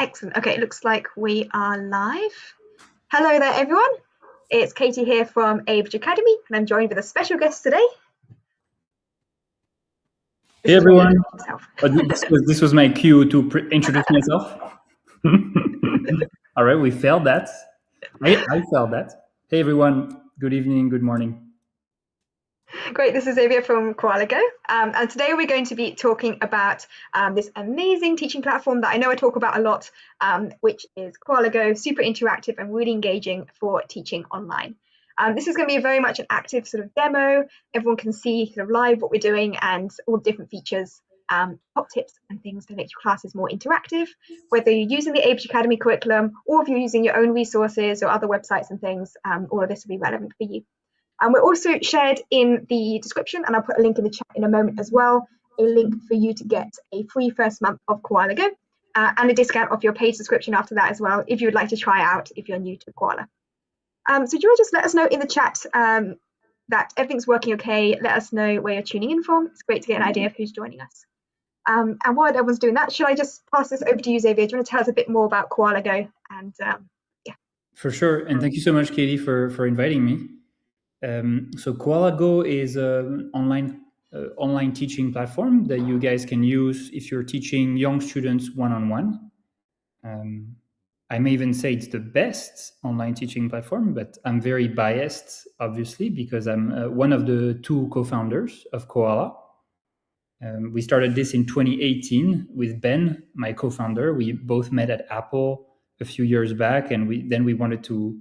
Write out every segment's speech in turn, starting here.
Excellent. Okay, it looks like we are live. Hello there, everyone. It's Katie here from Age Academy, and I'm joined with a special guest today. Hey everyone. This was my cue to introduce myself. All right, we failed that. I failed that. Hey everyone, good evening, good morning. Great, this is Xavier from Koala Go, and today we're going to be talking about this amazing teaching platform that I know I talk about a lot, which is Koala Go, super interactive and really engaging for teaching online. This is going to be very much an active sort of demo. Everyone can see sort of live what we're doing and all the different features, top tips and things to make your classes more interactive, whether you're using the Age Academy curriculum or if you're using your own resources or other websites and things, all of this will be relevant for you. And we're also shared in the description, and I'll put a link in the chat in a moment as well, a link for you to get a free first month of Koala Go and a discount off your paid subscription after that as well, if you would like to try out if you're new to Koala. So do you want to just let us know in the chat that everything's working okay? Let us know where you're tuning in from. It's great to get an idea of who's joining us. And while everyone's doing that, should I just pass this over to you, Xavier? Do you want to tell us a bit more about Koala Go? And yeah. For sure, and thank you so much, Katie, for inviting me. So Koala Go is an online teaching platform that you guys can use if you're teaching young students one-on-one. I may even say it's the best online teaching platform, but I'm very biased, obviously, because I'm one of the two co-founders of Koala. We started this in 2018 with Ben, my co-founder. We both met at Apple a few years back, and we wanted to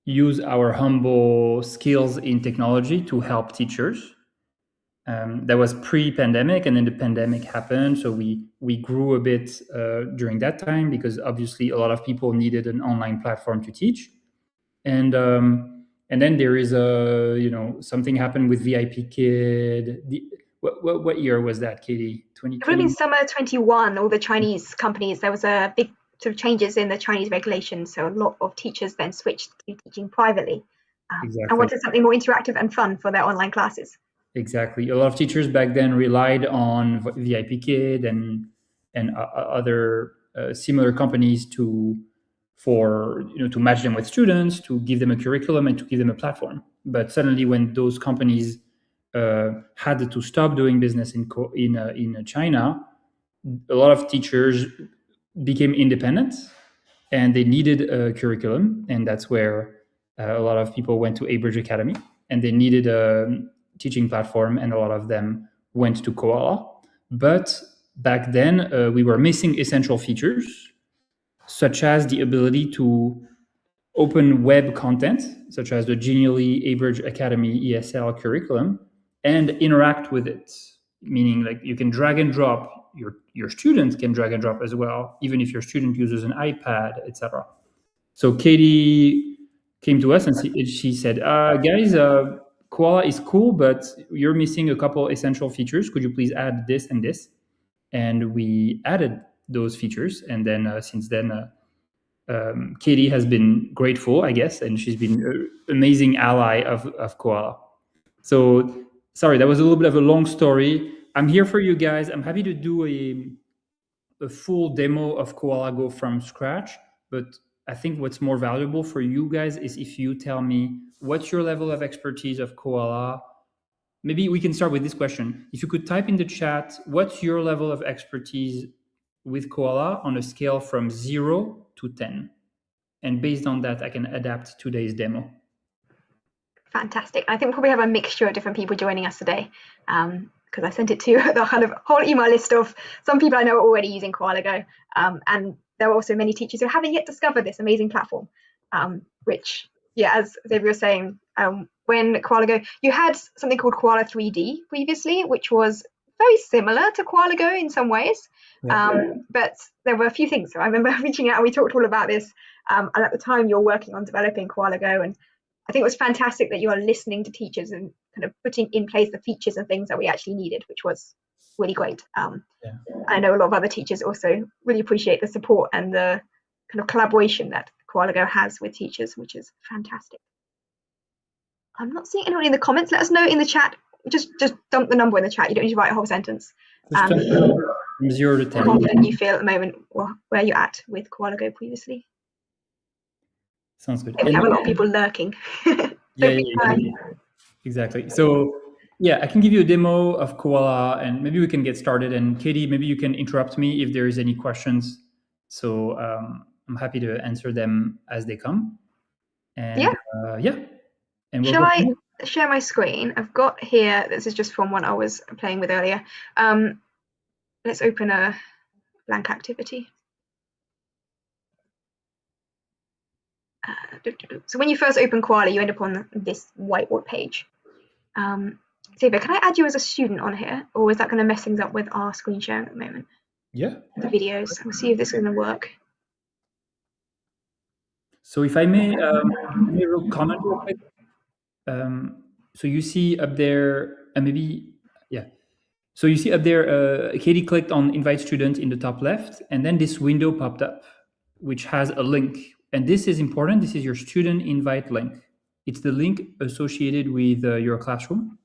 use our humble skills in technology to help teachers. That was pre-pandemic, and then the pandemic happened, so we grew a bit during that time because obviously a lot of people needed an online platform to teach, and then there is something happened with VIP Kid. What year was that, Katie? 2020? It would have been summer 21. All the Chinese companies, there was a big sort of changes in the Chinese regulations, so a lot of teachers then switched to teaching privately and wanted something more interactive and fun for their online classes. Exactly. A lot of teachers back then relied on VIP Kid and other similar companies to match them with students, to give them a curriculum and to give them a platform. But suddenly, when those companies had to stop doing business in China, a lot of teachers became independent and they needed a curriculum, and that's where a lot of people went to Age Academy, and they needed a teaching platform, and a lot of them went to Koala. But back then, we were missing essential features, such as the ability to open web content, such as the Genially Age Academy ESL curriculum, and interact with it, meaning like you can drag and drop. Your students can drag and drop as well, even if your student uses an iPad, etc. So Katie came to us and she said, guys, Koala is cool, but you're missing a couple essential features. Could you please add this and this? And we added those features. And then since then, Katie has been grateful, I guess, and she's been an amazing ally of Koala. So sorry, that was a little bit of a long story. I'm here for you guys. I'm happy to do a full demo of Koala Go from scratch, but I think what's more valuable for you guys is if you tell me what's your level of expertise of Koala. Maybe we can start with this question. If you could type in the chat, what's your level of expertise with Koala on a scale from 0 to 10? And based on that, I can adapt today's demo. Fantastic. I think we'll probably have a mixture of different people joining us today, because I sent it to the kind of whole email list of some people I know are already using Koala Go, and there are also many teachers who haven't yet discovered this amazing platform, which, yeah, as Xavier was saying, when Koala Go, you had something called Koala 3D previously, which was very similar to Koala Go in some ways, but there were a few things. So I remember reaching out and we talked all about this, and at the time you were working on developing Koala Go, and I think it was fantastic that you are listening to teachers and kind of putting in place the features and things that we actually needed, which was really great. I know a lot of other teachers also really appreciate the support and the kind of collaboration that Koala Go has with teachers, which is fantastic. I'm not seeing anyone in the comments. Let us know in the chat. Just dump the number in the chat. You don't need to write a whole sentence. From 0 to 10. confident you feel at the moment, or where you're at with Koala Go previously. Sounds good. We have a lot of people lurking. Yeah, exactly. So yeah, I can give you a demo of Koala, and maybe we can get started. And Katie, maybe you can interrupt me if there is any questions. So I'm happy to answer them as they come. And yeah. And we'll Shall go I share my screen? I've got here, this is just from one I was playing with earlier. Let's open a blank activity. So when you first open Koala, you end up on this whiteboard page. Xavier, can I add you as a student on here, or is that going to mess things up with our screen sharing at the moment? Yeah. The videos. We'll see if this is going to work. So if I may, comment real quick. So you see up there, and maybe, yeah. So you see up there, Katie clicked on invite student in the top left, and then this window popped up, which has a link. And this is important. This is your student invite link. It's the link associated with your classroom.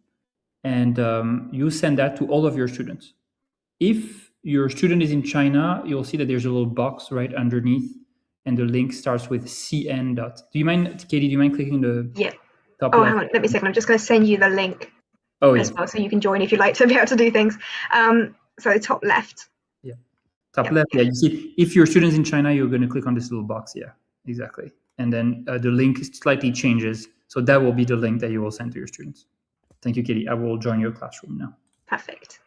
And you send that to all of your students. If your student is in China, you'll see that there's a little box right underneath, and the link starts with cn. Do you mind, Katie, do you mind clicking the top left? Hang on, let me a second. I'm just going to send you the link as well, so you can join if you'd like to be able to do things. So the top left. Yeah, top left. Yeah, you see, if your student's in China, you're going to click on this little box. Yeah, exactly. And then the link slightly changes. So that will be the link that you will send to your students. Thank you, Katie. I will join your classroom now. Perfect.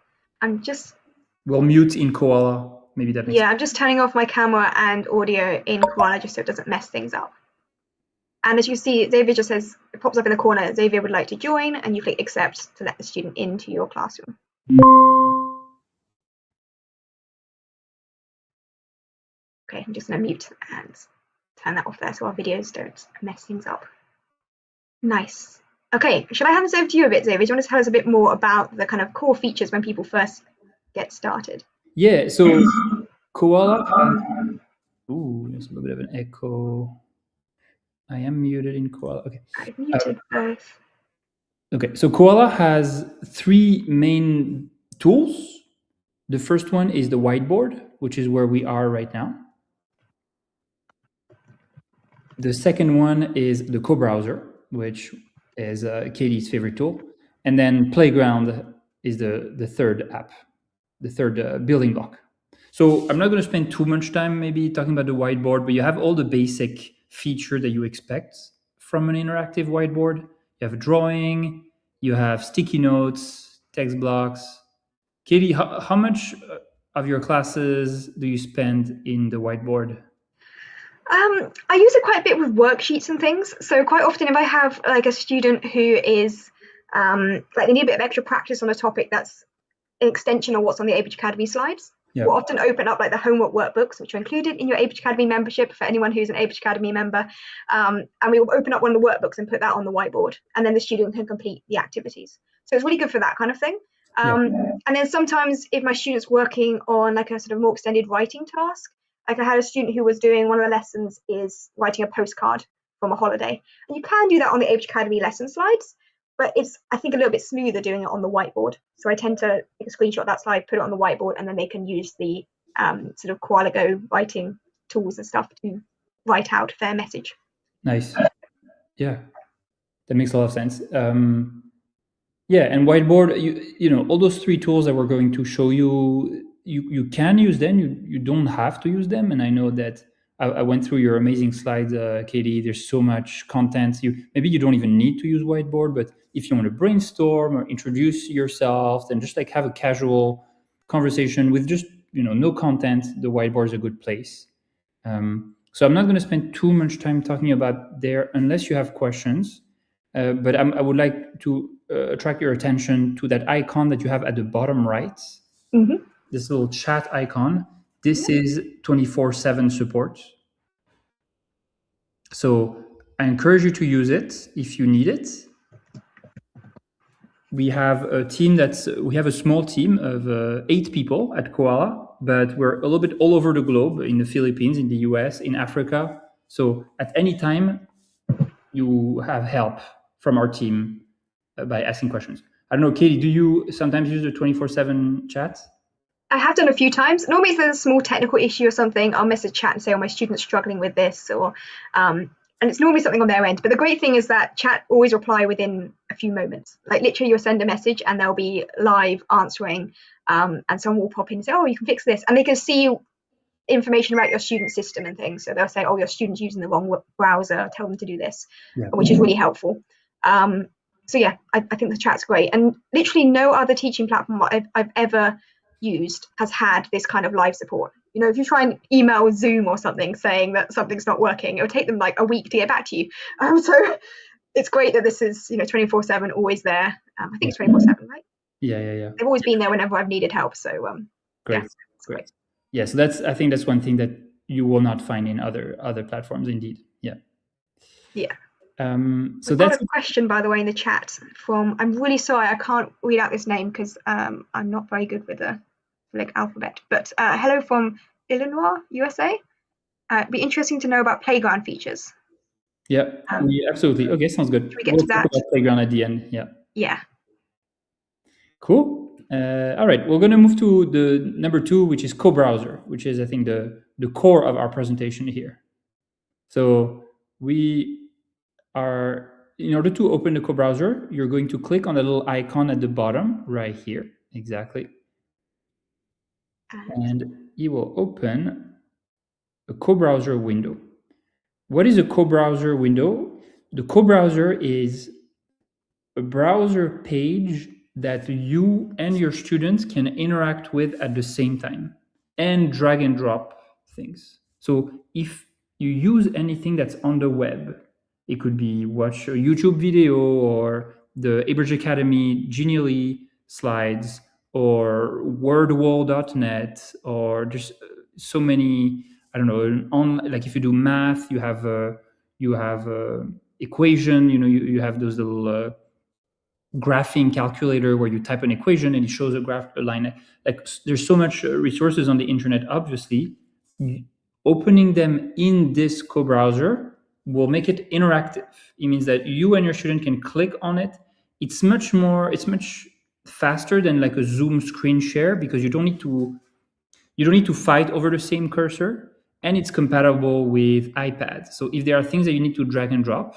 We'll mute in Koala. Maybe that makes sense. I'm just turning off my camera and audio in Koala just so it doesn't mess things up. And as you see, Xavier just says, it pops up in the corner, Xavier would like to join, and you click accept to let the student into your classroom. Okay, I'm just going to mute and turn that off there so our videos don't mess things up. Nice. Okay, should I hand this over to you a bit, Xavier? Do you want to tell us a bit more about the kind of core features when people first get started? Yeah, so Koala has... Ooh, there's a little bit of an echo. I am muted in Koala. Okay. I've muted both. Okay, so Koala has 3 main tools. The first one is the whiteboard, which is where we are right now. The second one is the co-browser, which is Katie's favorite tool. And then Playground is the third app, the third building block. So I'm not going to spend too much time maybe talking about the whiteboard, but you have all the basic feature that you expect from an interactive whiteboard. You have a drawing, you have sticky notes, text blocks. Katie, how much of your classes do you spend in the whiteboard? I use it quite a bit with worksheets and things. So quite often if I have like a student who is like they need a bit of extra practice on a topic that's an extension of what's on the ABH Academy slides, we'll often open up like the homework workbooks, which are included in your ABH Academy membership for anyone who's an ABH Academy member. And we will open up one of the workbooks and put that on the whiteboard, and then the student can complete the activities. So it's really good for that kind of thing. And then sometimes if my student's working on like a sort of more extended writing task, like I had a student who was doing one of the lessons is writing a postcard from a holiday. And you can do that on the ABH Academy lesson slides, but it's, I think, a little bit smoother doing it on the whiteboard. So I tend to take a screenshot of that slide, put it on the whiteboard, and then they can use the sort of Koala Go writing tools and stuff to write out their message. Nice. Yeah, that makes a lot of sense. Yeah, and whiteboard, you know, all those 3 tools that we're going to show you, you can use them. You don't have to use them. And I know that I went through your amazing slides, Katie. There's so much content. Maybe you don't even need to use whiteboard, but if you want to brainstorm or introduce yourself and just like have a casual conversation with just, you know, no content, the whiteboard is a good place. So I'm not going to spend too much time talking about there unless you have questions. But I would like to attract your attention to that icon that you have at the bottom right. Mm-hmm. This little chat icon. This is 24/7 support. So I encourage you to use it if you need it. We have a team we have a small team of 8 people at Koala, but we're a little bit all over the globe, in the Philippines, in the US, in Africa. So at any time, you have help from our team by asking questions. I don't know, Katie, do you sometimes use the 24/7 chat? I have done a few times. Normally, if there's a small technical issue or something, I'll message chat and say, "Oh, my student's struggling with this," or and it's normally something on their end. But the great thing is that chat always reply within a few moments. Like literally, you'll send a message and they'll be live answering, and someone will pop in and say, "Oh, you can fix this," and they can see information about your student system and things. So they'll say, "Oh, your student's using the wrong browser. Tell them to do this," which is really helpful. So yeah, I think the chat's great, and literally no other teaching platform I've ever used has had this kind of live support. You know, if you try and email Zoom or something saying that something's not working, it'll take them like a week to get back to you. So it's great that this is 24/7, always there. I think it's 24/7, right? Yeah. They've always been there whenever I've needed help. So great, yeah, it's great. Yeah, so I think that's one thing that you will not find in other platforms. Indeed, yeah. So We've that's got a question, by the way, in the chat from, I'm really sorry, I can't read out this name because I'm not very good with the alphabet, but hello from Illinois, USA. It'd be interesting to know about playground features. Yeah, absolutely. Okay, sounds good. Should we get to that? Talk about playground at the end. Yeah. Cool. All right, we're going to move to the number 2, which is co-browser, which is, I think, the core of our presentation here. So we are, in order to open the co-browser, you're going to click on the little icon at the bottom right here. Exactly. And it will open a co-browser window. What is a co-browser window? The co-browser is a browser page that you and your students can interact with at the same time and drag and drop things. So if you use anything that's on the web, it could be watch a YouTube video or the Abridge Academy Genially slides or wordwall.net or just so many, I don't know, like if you do math, you have equation, you have those little graphing calculator where you type an equation and it shows a line. Like there's so much resources on the internet. Obviously, opening them in this co-browser will make it interactive. It means that you and your student can click on it. It's much faster than like a Zoom screen share because you don't need to fight over the same cursor, and it's compatible with iPads. So if there are things that you need to drag and drop,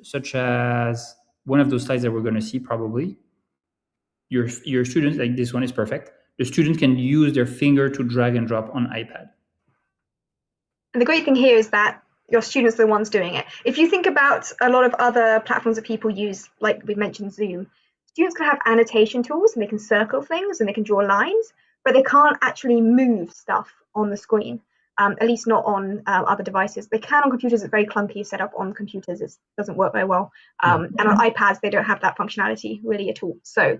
such as one of those slides that we're going to see probably, your students, like this one is perfect. The student can use their finger to drag and drop on iPad. And the great thing here is that your students are the ones doing it. If you think about a lot of other platforms that people use, like we mentioned Zoom, students can have annotation tools and they can circle things and they can draw lines, but they can't actually move stuff on the screen, at least not on other devices. They can on computers. It's very clunky set up on computers. It doesn't work very well. And on iPads, they don't have that functionality really at all. So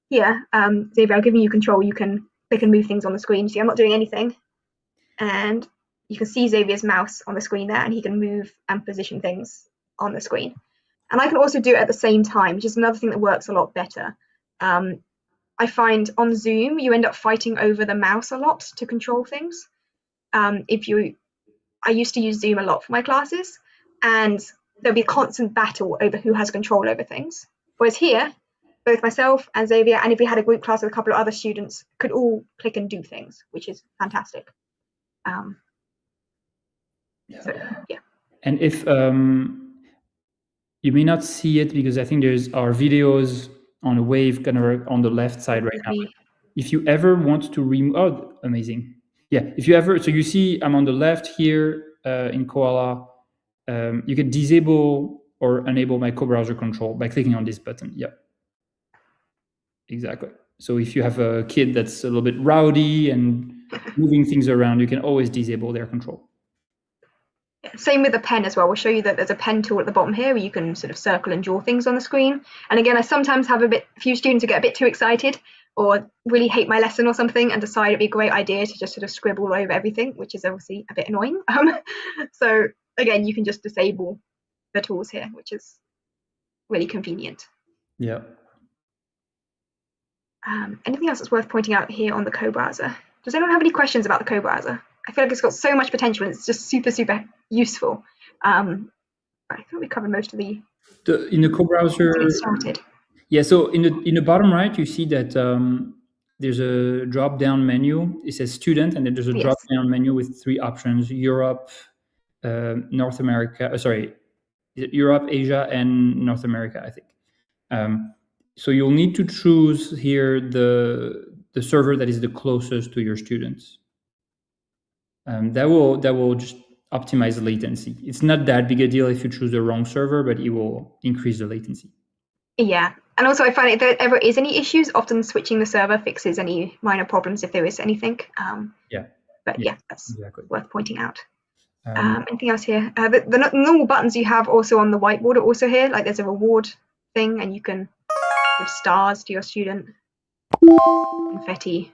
here, Xavier, I'm giving you control. They can move things on the screen. See, I'm not doing anything. And you can see Xavier's mouse on the screen there, and he can move and position things on the screen. And I can also do it at the same time, which is another thing that works a lot better. I find on Zoom, you end up fighting over the mouse a lot to control things. I used to use Zoom a lot for my classes, and there'll be a constant battle over who has control over things. Whereas here, both myself and Xavier, and if we had a group class with a couple of other students, could all click and do things, which is fantastic. So, yeah. And if you may not see it because I think there's our videos on a wave kind of on the left side right now. If you ever want to remove, amazing. Yeah, if you ever, so you see I'm on the left here in Koala. You can disable or enable my co-browser control by clicking on this button. Yeah, exactly. So if you have a kid that's a little bit rowdy and moving things around, you can always disable their control. Same with the pen as well. We'll show you that there's a pen tool at the bottom here where you can sort of circle and draw things on the screen. And again, I sometimes have a few students who get a bit too excited or really hate my lesson or something and decide it'd be a great idea to just sort of scribble all over everything, which is obviously a bit annoying. So again, you can just disable the tools here, which is really convenient. Yeah. Anything else that's worth pointing out here on the co-browser? Does anyone have any questions about the co-browser? I feel like it's got so much potential and it's just super, super useful. I think we covered most of the in the co-browser. Get started. Yeah, so in the bottom right, you see that there's a drop-down menu. It says student, and then there's a Yes. drop-down menu with 3 options: Europe, North America. Europe, Asia, and North America, I think. So you'll need to choose here the server that is the closest to your students. That will just optimize latency. It's not that big a deal if you choose the wrong server, but it will increase the latency. Yeah, and also I find if there ever is any issues, often switching the server fixes any minor problems if there is anything. But yeah, that's exactly worth pointing out. Anything else here? The normal buttons you have also on the whiteboard are also here. Like there's a reward thing, and you can give stars to your student. Confetti.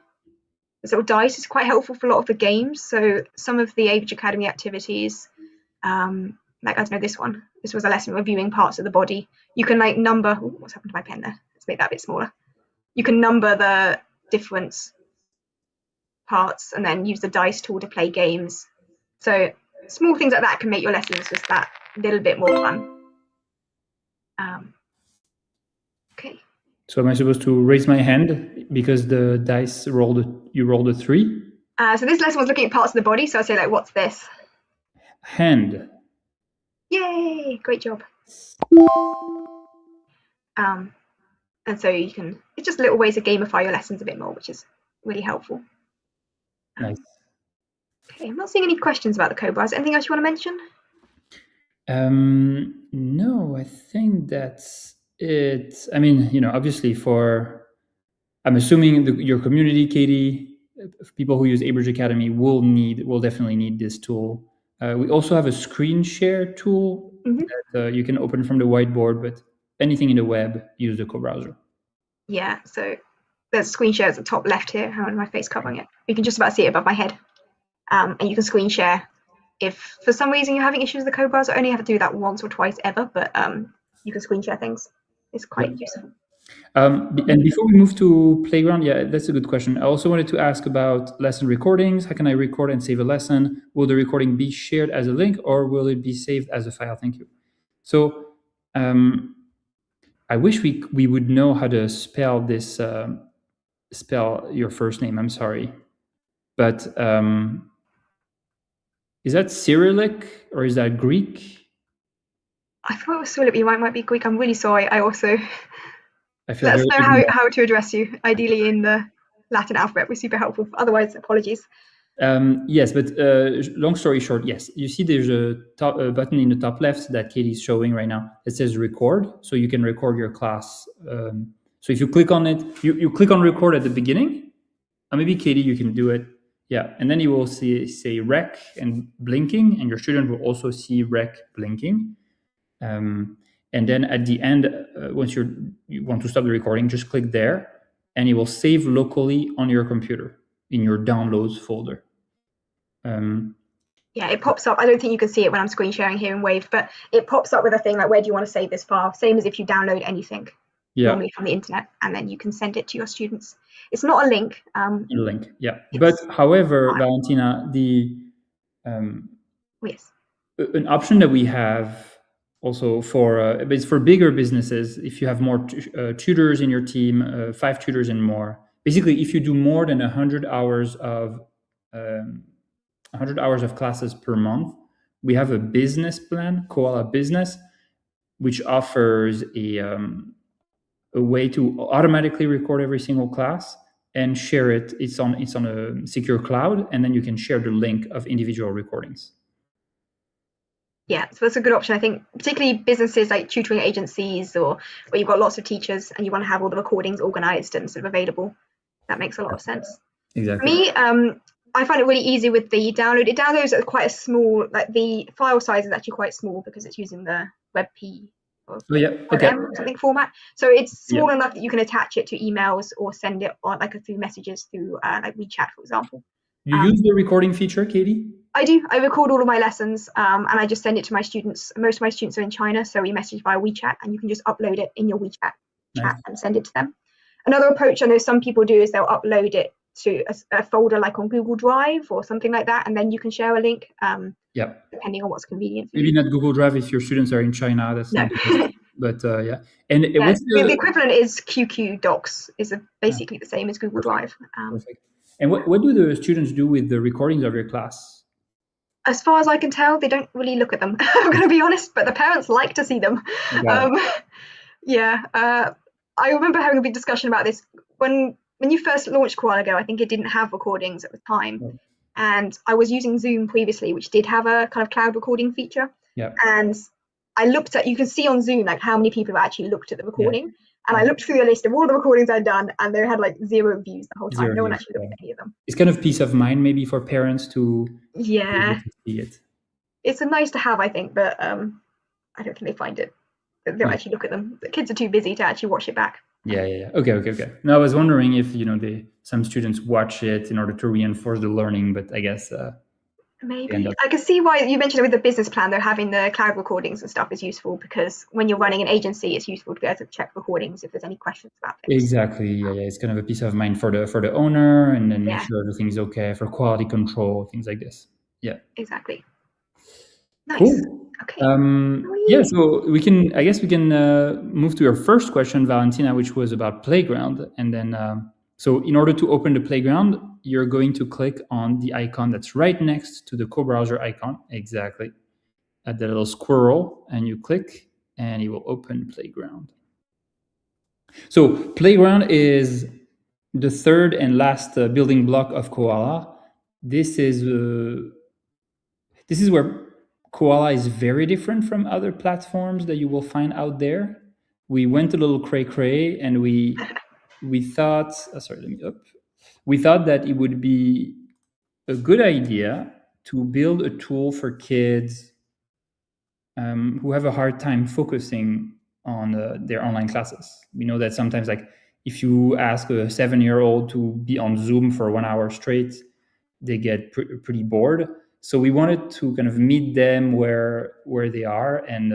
The little dice is quite helpful for a lot of the games. So some of the Age Academy activities, like I don't know, this one. This was a lesson reviewing parts of the body. You can like number. Ooh, what's happened to my pen there? Let's make that a bit smaller. You can number the different parts and then use the dice tool to play games. So small things like that can make your lessons just that little bit more fun. Okay. So am I supposed to raise my hand because the dice you rolled a 3? So this lesson was looking at parts of the body. So I say like, what's this? Hand. Yay! Great job. And so you can, it's just little ways to gamify your lessons a bit more, which is really helpful. Nice. Okay, I'm not seeing any questions about the Cobra. Is there anything else you want to mention? No, I think that's it. I mean, obviously I'm assuming your community, Katie, people who use Abridge Academy will definitely need this tool. We also have a screen share tool that you can open from the whiteboard, but anything in the web, use the co-browser. Yeah, so there's screen share at the top left here. I have my face covering it. You can just about see it above my head. And you can screen share. If for some reason you're having issues with the co-browser, only have to do that once or twice ever, but you can screen share things. It's quite useful. And before we move to Playground, yeah, that's a good question. I also wanted to ask about lesson recordings. How can I record and save a lesson? Will the recording be shared as a link or will it be saved as a file? Thank you. So I wish we would know how to spell this, spell your first name. I'm sorry. But is that Cyrillic or is that Greek? I thought it was Cyrillic, but it might be Greek. I'm really sorry. I also... Let us know how to address you, ideally in the Latin alphabet. We're super helpful. Otherwise, apologies. Yes, but long story short, yes. You see there's a button in the top left that Katie's showing right now. It says record, so you can record your class. So if you click on it, you click on record at the beginning. Maybe Katie, you can do it. Yeah, and then you will say rec and blinking, and your student will also see rec blinking. And then at the end, once you want to stop the recording, just click there, and it will save locally on your computer in your downloads folder. Yeah, it pops up. I don't think you can see it when I'm screen sharing here in Wave, but it pops up with a thing like, where do you want to save this file? Same as if you download anything normally from the internet, and then you can send it to your students. It's not a link. A link, yeah. But however, Valentina, yes, an option that we have also but it's for bigger businesses. If you have more tutors in your team, 5 tutors and more, basically, if you do more than 100 hours of classes per month, we have a business plan, Koala Business, which offers a way to automatically record every single class and share it. It's on a secure cloud, and then you can share the link of individual recordings. Yeah, so that's a good option. I think particularly businesses like tutoring agencies or where you've got lots of teachers and you want to have all the recordings organized and sort of available. That makes a lot of sense. Exactly. For me, I find it really easy with the download. It downloads at quite a small, like the file size is actually quite small because it's using the WebP or something format. So it's small enough that you can attach it to emails or send it on through messages through like WeChat, for example. You use the recording feature, Katie? I do. I record all of my lessons and I just send it to my students. Most of my students are in China, so we message via WeChat, and you can just upload it in your WeChat chat and send it to them. Another approach I know some people do is they'll upload it to a folder like on Google Drive or something like that, and then you can share a link depending on what's convenient for you. Maybe not Google Drive if your students are in China. That's no. But yeah, and Yeah, what's the equivalent is QQ Docs, is basically the same as Google perfect, Drive. perfect. And what do the students do with the recordings of your class? As far as I can tell, they don't really look at them. I'm going to be honest, but the parents like to see them. Got it. Yeah, I remember having a big discussion about this when you first launched Koala Go. I think it didn't have recordings at the time, Yeah. and I was using Zoom previously, which did have a kind of cloud recording feature. Yeah. And I looked at, you can see on Zoom like how many people have actually looked at the Yeah. recording, and I Yeah. looked through the list of all the recordings I'd done, and they had like 0 views the whole time. 0 No one views. actually Yeah. looked at any of them. It's kind of peace of mind maybe for parents to be able Yeah, to see it. it's a nice to have, I think, but I don't think they find it. They don't Yeah. actually look at them. The kids are too busy to actually watch it back. Yeah. Okay. No, I was wondering if some students watch it in order to reinforce the learning, but I guess they end Maybe. up. I can see why you mentioned it with the business plan, though, having the cloud recordings and stuff is useful because when you're running an agency, it's useful to be able to check recordings if there's any questions about things. Exactly. Yeah. It's kind of a peace of mind for the owner, and then make Yeah, sure everything's okay for quality control, things like this. Yeah. exactly. Nice. Cool. Okay. Yeah, so I guess we can move to your first question, Valentina, which was about playground. And then, so in order to open the playground, you're going to click on the icon that's right next to the co-browser icon, exactly, at the little squirrel, and you click, and it will open playground. So playground is the third and last building block of Koala. This is where Koala is very different from other platforms that you will find out there. We went a little cray cray, and we thought, sorry, let me up. We thought that it would be a good idea to build a tool for kids who have a hard time focusing on their online classes. We know that sometimes, like, if you ask a 7-year-old to be on Zoom for 1 hour straight, they get pretty bored. So we wanted to kind of meet them where they are, and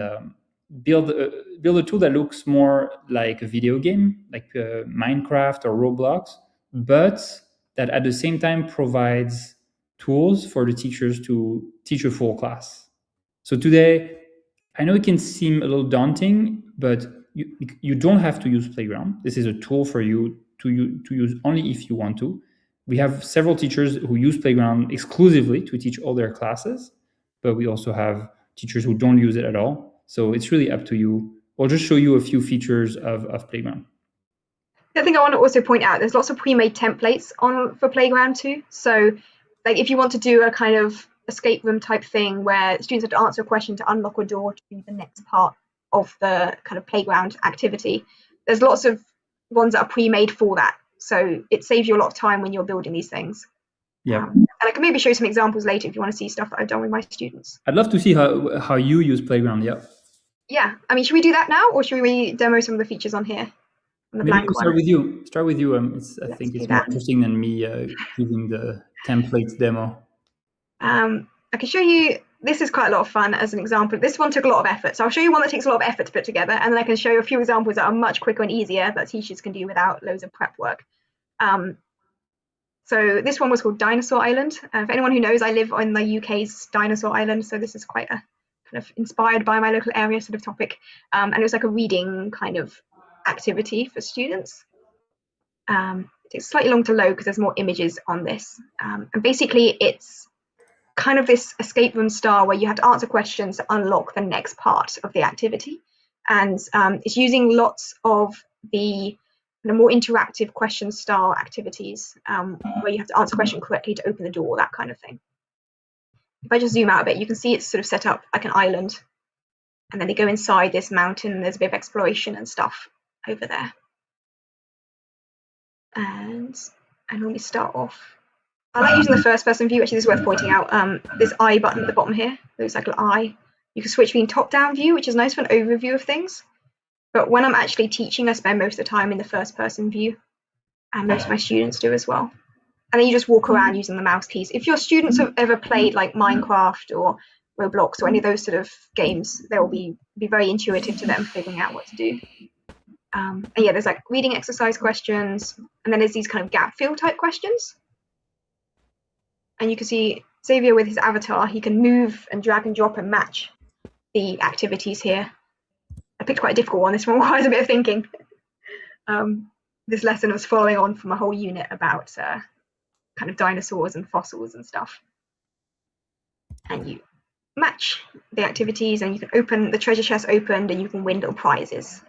build a tool that looks more like a video game, like Minecraft or Roblox, but that at the same time provides tools for the teachers to teach a full class. So today, I know it can seem a little daunting, but you don't have to use Playground. This is a tool for you to use only if you want to. We have several teachers who use Playground exclusively to teach all their classes, but we also have teachers who don't use it at all. So it's really up to you. We'll just show you a few features of Playground. The thing I want to also point out, there's lots of pre-made templates on for Playground too. So, like if you want to do a kind of escape room type thing where students have to answer a question to unlock a door to the next part of the kind of playground activity, there's lots of ones that are pre-made for that. So it saves you a lot of time when you're building these things. Yeah. And I can maybe show you some examples later if you want to see stuff that I've done with my students. I'd love to see how you use Playground. Yeah. Yeah, I mean, should we do that now, or should we demo some of the features on here, on the Maybe blank we start one? with you. Start with you. I Let's think do it's more that. interesting than me giving the templates demo. I can show you, this is quite a lot of fun as an example. This one took a lot of effort. So I'll show you one that takes a lot of effort to put together, and then I can show you a few examples that are much quicker and easier that teachers can do without loads of prep work. So this one was called Dinosaur Island. For anyone who knows, I live on the UK's Dinosaur Island, so this is quite a kind of inspired by my local area sort of topic. And it was like a reading kind of activity for students. It takes slightly long to load because there's more images on this. And basically it's kind of this escape room style where you have to answer questions to unlock the next part of the activity. And it's using lots of the more interactive question style activities where you have to answer a question correctly to open the door, that kind of thing. If I just zoom out a bit, you can see it's sort of set up like an island. And then they go inside this mountain, and there's a bit of exploration and stuff over there. And I normally start off. I like using the first person view. Actually, this is worth pointing out. This eye button at the bottom here, looks like an eye. You can switch between top down view, which is nice for an overview of things. But when I'm actually teaching, I spend most of the time in the first person view, and most of my students do as well. And then you just walk around using the mouse keys. If your students have ever played like Minecraft or Roblox or any of those sort of games, they will be very intuitive to them figuring out what to do. And yeah, there's like reading exercise questions, and then there's these kind of gap fill type questions. And you can see Xavier with his avatar, he can move and drag and drop and match the activities here. I picked quite a difficult one. This one requires a bit of thinking. This lesson was following on from a whole unit about kind of dinosaurs and fossils and stuff. And you match the activities, and you can open the treasure chest opened, and you can win little prizes,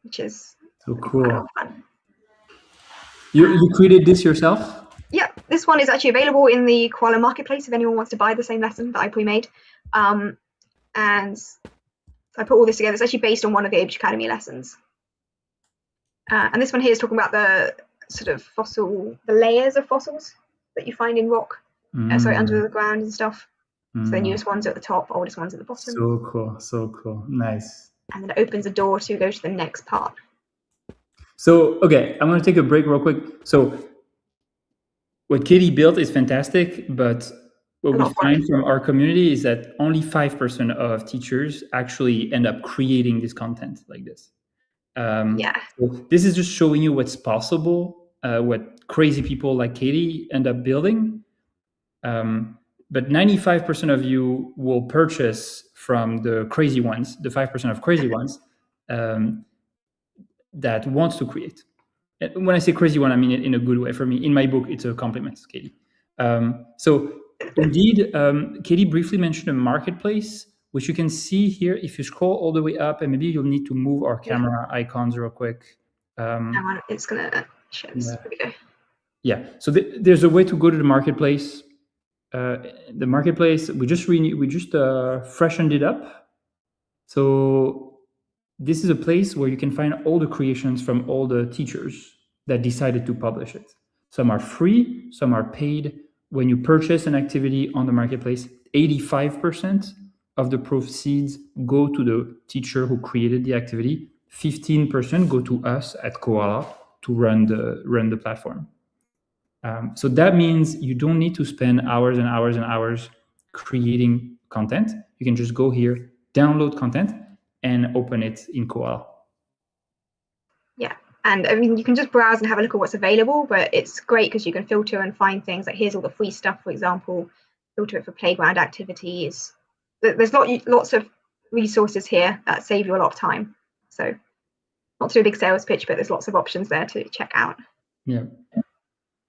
which is so cool. Kind of fun. You created this yourself? Yeah, this one is actually available in the Koala marketplace if anyone wants to buy the same lesson that I pre-made. And I put all this together. It's actually based on one of the Age Academy lessons. And this one here is talking about the sort of the layers of fossils that you find in rock, under the ground and stuff. So the newest ones are at the top, oldest ones at the bottom. So cool, so cool, nice. And then it opens a door to go to the next part. So, okay, I'm going to take a break real quick. So what Katie built is fantastic, but what we find from our community is that only 5% of teachers actually end up creating this content like this. So this is just showing you what's possible, what crazy people like Katie end up building. But 95% of you will purchase from the crazy ones, the 5% of crazy ones that wants to create. And when I say crazy one, I mean it in a good way. For me, in my book, it's a compliment, Katie. So indeed, Katie briefly mentioned a marketplace, which you can see here if you scroll all the way up, and maybe you'll need to move our camera icons real quick. It's going to show this. There we go. Yeah, so there's a way to go to the marketplace. The marketplace, we just freshened it up. So this is a place where you can find all the creations from all the teachers that decided to publish it. Some are free, some are paid. When you purchase an activity on the marketplace, 85% of the proceeds go to the teacher who created the activity. 15% go to us at Koala to run the platform. So that means you don't need to spend hours and hours and hours creating content. You can just go here, download content, and open it in Koala. Yeah, and I mean, you can just browse and have a look at what's available, but it's great because you can filter and find things like here's all the free stuff, for example, filter it for playground activities. There's lots of resources here that save you a lot of time. So not to do a big sales pitch, but there's lots of options there to check out. Yeah.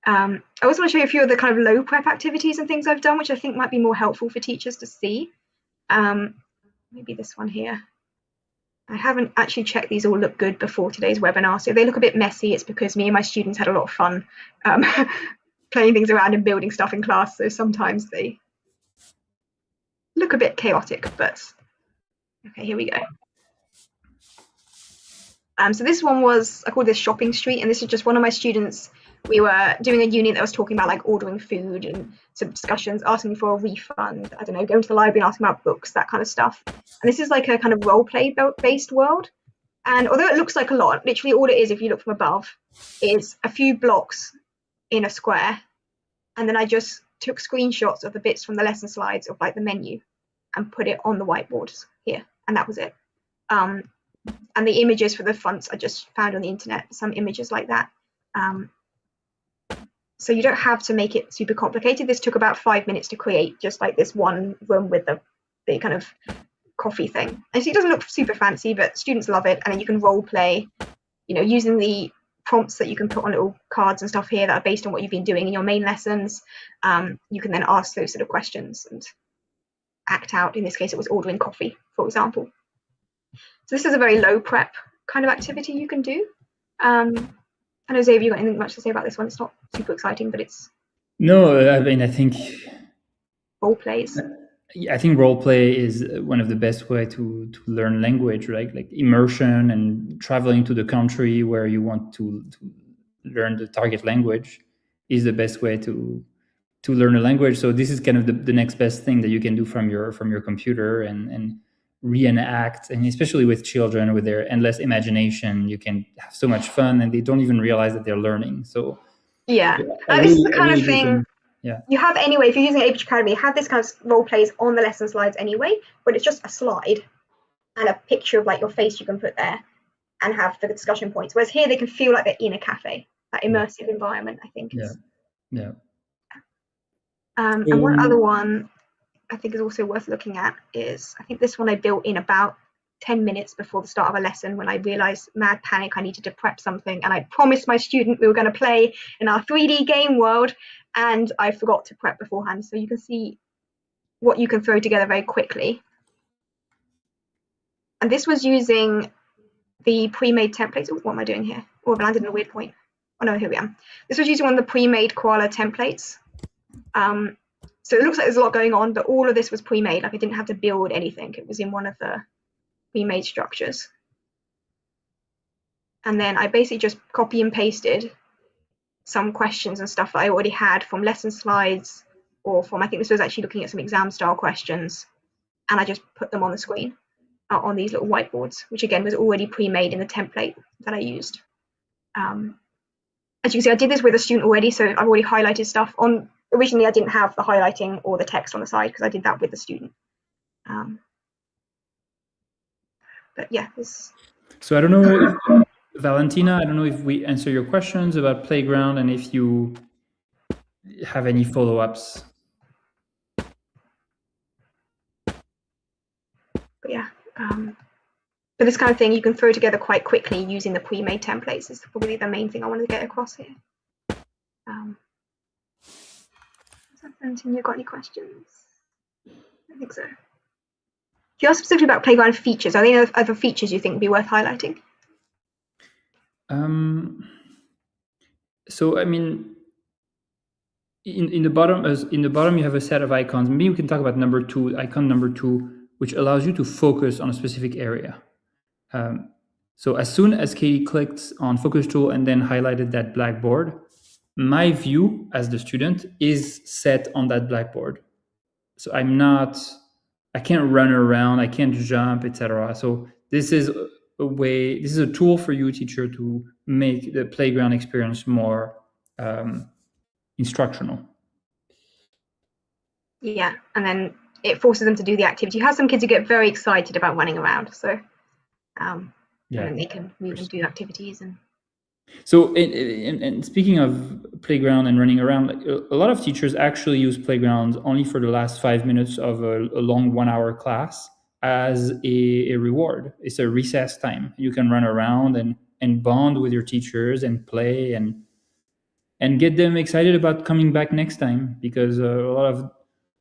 I also want to show you a few of the kind of low prep activities and things I've done, which I think might be more helpful for teachers to see. Maybe this one here. I haven't actually checked these all look good before today's webinar. So if they look a bit messy, it's because me and my students had a lot of fun playing things around and building stuff in class. So sometimes they look a bit chaotic, but okay, here we go. So this one I called this Shopping Street, and this is just one of my students. We were doing a unit that was talking about like ordering food and some discussions, asking for a refund, I don't know, going to the library and asking about books, that kind of stuff. And this is like a kind of role play based world. And although it looks like a lot, literally all it is, if you look from above, is a few blocks in a square. And then I just took screenshots of the bits from the lesson slides of like the menu and put it on the whiteboards here. And that was it. And the images for the fonts I just found on the internet, some images like that. So you don't have to make it super complicated. This took about 5 minutes to create, just like this one room with the kind of coffee thing. And so it doesn't look super fancy, but students love it. And then you can role play, using the prompts that you can put on little cards and stuff here that are based on what you've been doing in your main lessons. You can then ask those sort of questions and act out. In this case, it was ordering coffee, for example. So this is a very low prep kind of activity you can do. I know, Xavier, you got anything much to say about this one? It's not super exciting, but it's... No, I mean, I think... Role plays. I think role play is one of the best way to learn language, right? Like immersion and traveling to the country where you want to learn the target language is the best way to learn a language. So this is kind of the next best thing that you can do from your computer and reenact, and especially with children with their endless imagination, you can have so much fun and they don't even realize that they're learning. So yeah, this is the kind of thing you have anyway. If you're using Age Academy, you have this kind of role plays on the lesson slides anyway, but it's just a slide and a picture of like your face you can put there and have the discussion points, whereas here they can feel like they're in a cafe, that immersive environment, I think. And one other one I think is also worth looking at is, I think this one I built in about 10 minutes before the start of a lesson when I realized, mad panic, I needed to prep something. And I promised my student we were going to play in our 3D game world, and I forgot to prep beforehand. So you can see what you can throw together very quickly. And this was using the pre-made templates. What am I doing here? Oh, I've landed in a weird point. Oh no, here we are. This was using one of the pre-made Koala templates. So it looks like there's a lot going on, but all of this was pre-made. Like I didn't have to build anything. It was in one of the pre-made structures. And then I basically just copy and pasted some questions and stuff that I already had from lesson slides or from, I think this was actually looking at some exam style questions. And I just put them on the screen on these little whiteboards, which again was already pre-made in the template that I used. As you can see, I did this with a student already, so I've already highlighted stuff. Originally, I didn't have the highlighting or the text on the side because I did that with the student. But yeah, So I don't know, Valentina, I don't know if we answer your questions about Playground and if you have any follow-ups. But yeah, but this kind of thing you can throw together quite quickly using the pre-made templates is probably the main thing I wanted to get across here. Valentina, you got any questions? I think so. If you ask specifically about Playground features, are there any other features you think would be worth highlighting? So I mean, in the bottom you have a set of icons. Maybe we can talk about icon number 2, which allows you to focus on a specific area. So as soon as Katie clicked on focus tool and then highlighted that blackboard, my view as the student is set on that blackboard. So I can't run around, I can't jump, etc. So this is a tool for you, teacher, to make the Playground experience more instructional. Yeah, and then it forces them to do the activity. You have some kids who get very excited about running around, so and then they can move and do activities. And so, and speaking of Playground and running around, like, a lot of teachers actually use Playground only for the last 5 minutes of a long 1-hour class as a reward. It's a recess time. You can run around and bond with your teachers and play and get them excited about coming back next time, because a lot of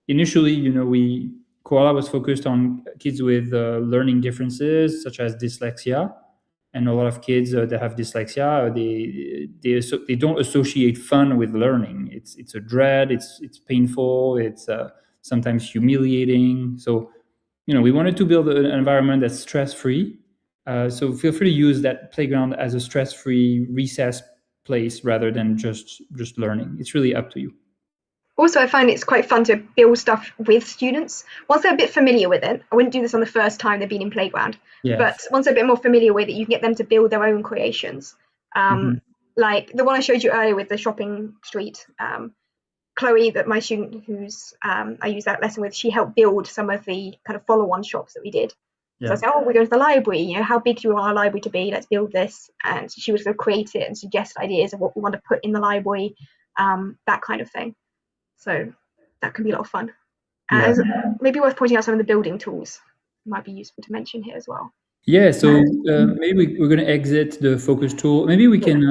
initially, Koala was focused on kids with learning differences such as dyslexia, and a lot of kids that have dyslexia, they don't associate fun with learning. It's a dread. It's painful. It's sometimes humiliating. So we wanted to build an environment that's stress-free. So feel free to use that Playground as a stress-free recess place rather than just learning. It's really up to you. Also, I find it's quite fun to build stuff with students. Once they're a bit familiar with it, I wouldn't do this on the first time they've been in Playground, but once they're a bit more familiar with it, you can get them to build their own creations. Like the one I showed you earlier with the shopping street. Chloe, that my student who's I used that lesson with, she helped build some of the kind of follow-on shops that we did. So I said, we're going to the library, how big do you want our library to be? Let's build this. And she was going to create it and suggest ideas of what we want to put in the library, that kind of thing. So that can be a lot of fun. As maybe worth pointing out some of the building tools might be useful to mention here as well. Yeah, so maybe we're going to exit the focus tool. Maybe we can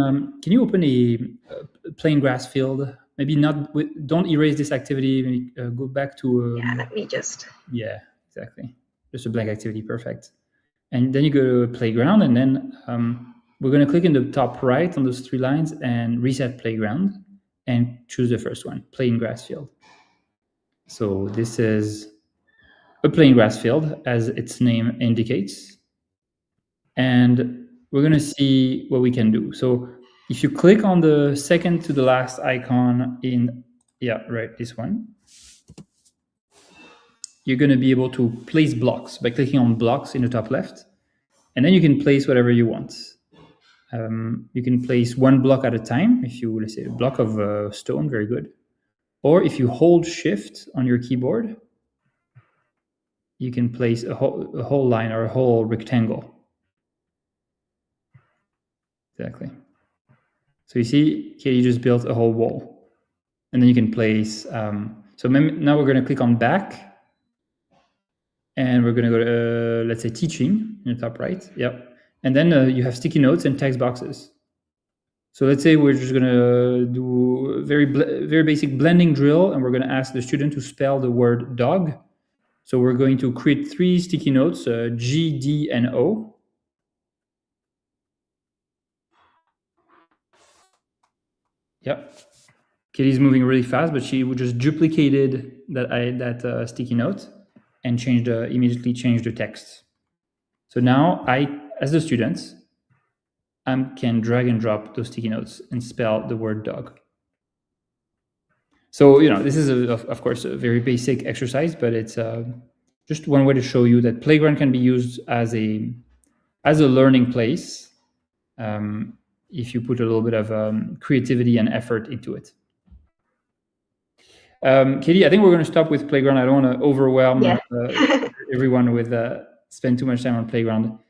you open a plain grass field? Maybe don't erase this activity. Maybe, go back to... let me just... Yeah, exactly. Just a blank activity, perfect. And then you go to Playground, and then we're going to click in the top right on those 3 lines and reset Playground and choose the first one, plain grass field. So this is a plain grass field, as its name indicates. And we're going to see what we can do. So if you click on the second to the last icon this one, you're going to be able to place blocks by clicking on blocks in the top left. And then you can place whatever you want. You can place 1 block at a time. If you, let's say, a block of stone, very good. Or if you hold Shift on your keyboard, you can place a whole line or a whole rectangle. Exactly. So you see, Katie just built a whole wall. And then you can place... so now we're going to click on back. And we're going to go to, let's say, teaching in the top right. Yep. And then you have sticky notes and text boxes. So let's say we're just going to do a very basic blending drill, and we're going to ask the student to spell the word dog. So we're going to create 3 sticky notes, G, D, and O. Yep. Katie's moving really fast, but she just duplicated that sticky note and immediately changed the text. So now I, as the student, can drag and drop those sticky notes and spell the word dog. So, this is, of course, a very basic exercise, but it's just one way to show you that Playground can be used as a learning place if you put a little bit of creativity and effort into it. Katie, I think we're going to stop with Playground. I don't want to overwhelm everyone with spend too much time on Playground.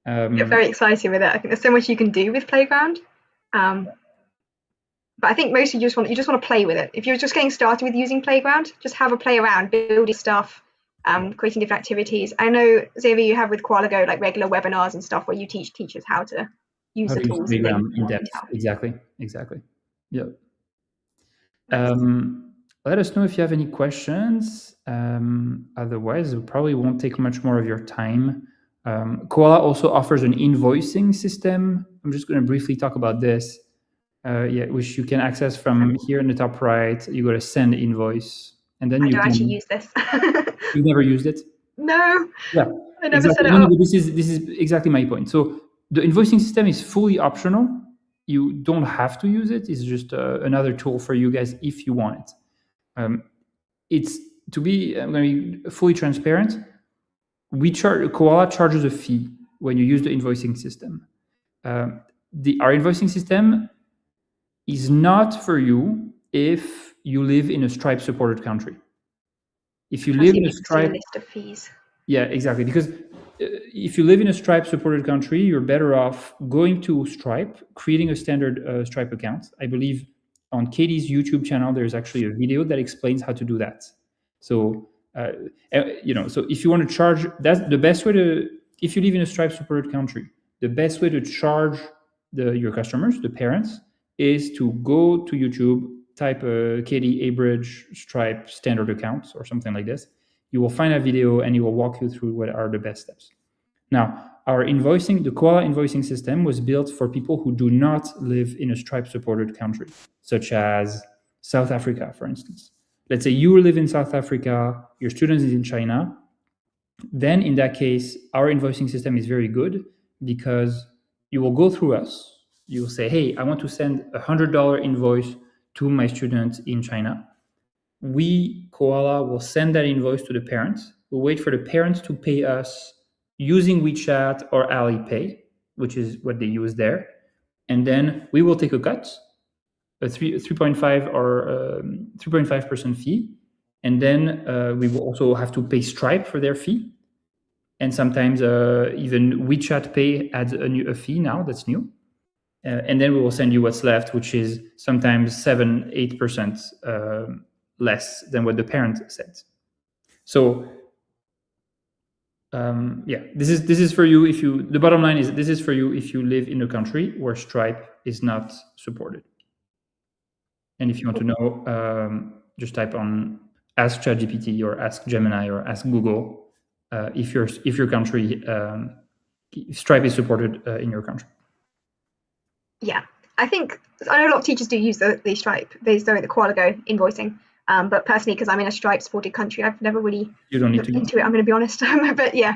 You're very excited with it. I think there's so much you can do with Playground. But I think mostly you just want to play with it. If you're just getting started with using Playground, just have a play around, building stuff, creating different activities. I know, Xavier, you have with Koala Go like regular webinars and stuff where you teach teachers how to use the tools in depth. Exactly. Yeah. Let us know if you have any questions. Otherwise, it probably won't take much more of your time. Koala also offers an invoicing system. I'm just going to briefly talk about this. Which you can access from here in the top right. You go to send invoice, and then I don't actually use this. You never used it? No. Yeah. I never set it up. This is exactly my point. So the invoicing system is fully optional. You don't have to use it. It's just another tool for you guys if you want it. I'm going to be fully transparent. Koala charges a fee when you use the invoicing system. Our invoicing system is not for you if you live in a Stripe supported country. If you live in a Stripe, list of fees. Yeah, exactly. Because if you live in a Stripe supported country, you're better off going to Stripe, creating a standard Stripe account. I believe on Katie's YouTube channel, there's actually a video that explains how to do that. So, so if you want to charge, that's the best way if you live in a Stripe supported country, the best way to charge your customers, the parents, is to go to YouTube, type Katie Abridge Stripe standard account or something like this. You will find a video and it will walk you through what are the best steps. Now, the Koala invoicing system was built for people who do not live in a Stripe supported country, such as South Africa, for instance. Let's say you live in South Africa, your student is in China. Then in that case, our invoicing system is very good because you will go through us. You will say, hey, I want to send a $100 invoice to my student in China. We, Koala, will send that invoice to the parents. We'll wait for the parents to pay us using WeChat or Alipay, which is what they use there. And then we will take a cut, a 3.5 or 3.5% fee. And then we will also have to pay Stripe for their fee. And sometimes even WeChat Pay adds a fee now that's new. And then we will send you what's left, which is sometimes 7-8% less than what the parent said. So this is for you the bottom line is this is for you if you live in a country where Stripe is not supported. And if you want to know, just type on Ask ChatGPT or Ask Gemini or Ask Google if your country if Stripe is supported in your country. Yeah, I know a lot of teachers do use the Stripe, the Koala Go invoicing. But personally, because I'm in a Stripe supported country, I've never really looked into it. I'm going to be honest. But yeah.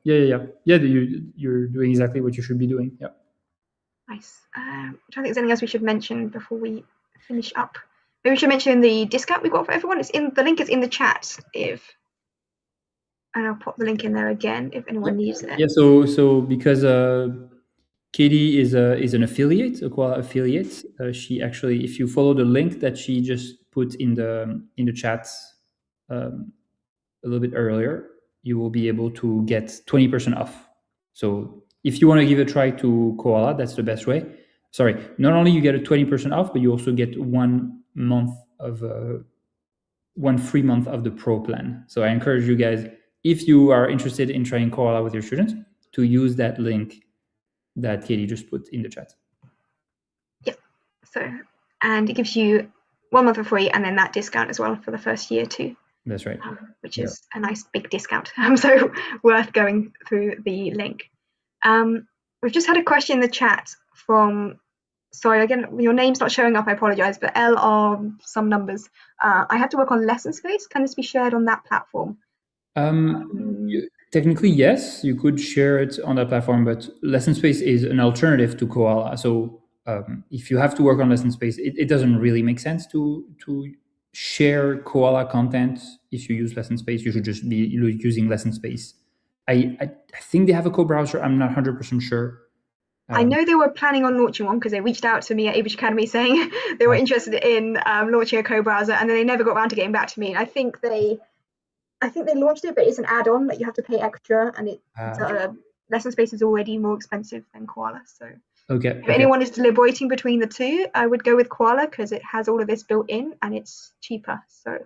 Yeah. You're doing exactly what you should be doing. Yeah. Nice. I don't think there's anything else we should mention before we finish up. Maybe we should mention the discount we've got for everyone. The link is in the chat. And I'll pop the link in there again if anyone needs it. Yeah. So because Katie is an affiliate, a Koala affiliate. She actually, if you follow the link that she just put in the chat a little bit earlier, you will be able to get 20% off. So if you want to give a try to Koala, that's the best way. Sorry, not only you get a 20% off, but you also get 1 month of one free month of the Pro plan. So I encourage you guys, if you are interested in trying Koala with your students, to use that link that Katie just put in the chat. Yeah. So, and it gives you 1 month for free, and then that discount as well for the first year too. That's right. Which is a nice big discount. So worth going through the link. We've just had a question in the chat from, sorry, again, your name's not showing up, I apologize, but L are some numbers. I have to work on lesson space. Can this be shared on that platform? Technically, yes, you could share it on that platform, but lesson space is an alternative to Koala. So if you have to work on lesson space, it doesn't really make sense to share Koala content. If you use lesson space, you should just be using lesson space. I think they have a co-browser. I'm not 100% sure. I know they were planning on launching one because they reached out to me at Abridge Academy saying they were interested in launching a co-browser, and then they never got around to getting back to me. I think they launched it, but it's an add-on that you have to pay extra, and lesson space is already more expensive than Koala. So if anyone is deliberating between the two, I would go with Koala because it has all of this built in and it's cheaper. So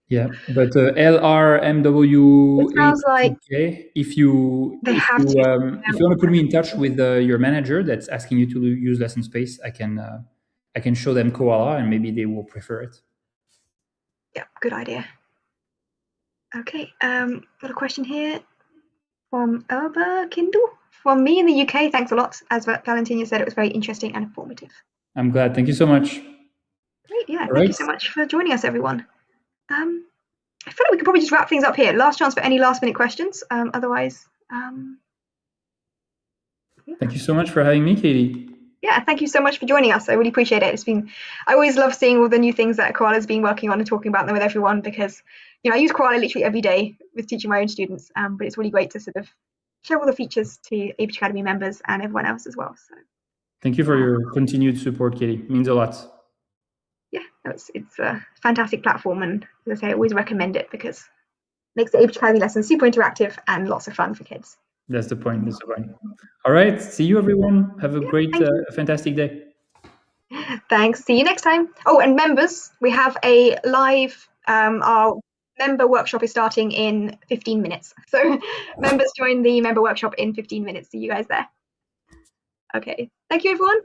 yeah, but LRMW, it sounds like if you want to put me in touch with your manager that's asking you to use lesson space, I can show them Koala and maybe they will prefer it. Yeah, good idea. Okay, got a question here from Erba Kindle. From me in the UK, thanks a lot. As Valentina said, it was very interesting and informative. I'm glad. Thank you so much. Great, yeah, thank you so much for joining us, everyone. I feel like we could probably just wrap things up here. Last chance for any last-minute questions. Otherwise, thank you so much for having me, Katie. Yeah, thank you so much for joining us. I really appreciate it. I always love seeing all the new things that Koala's been working on and talking about them with everyone because, I use Koala literally every day with teaching my own students. But it's really great to sort of show all the features to Abridge Academy members and everyone else as well. So thank you for your continued support, Katie. It means a lot. Yeah, it's a fantastic platform, and as I say, I always recommend it because it makes the Abridge Academy lessons super interactive and lots of fun for kids. That's the point. All right. See you, everyone. Have a great, fantastic day. Thanks. See you next time. Oh, and members, we have a live, our member workshop is starting in 15 minutes. So members join the member workshop in 15 minutes. See you guys there. Okay. Thank you, everyone.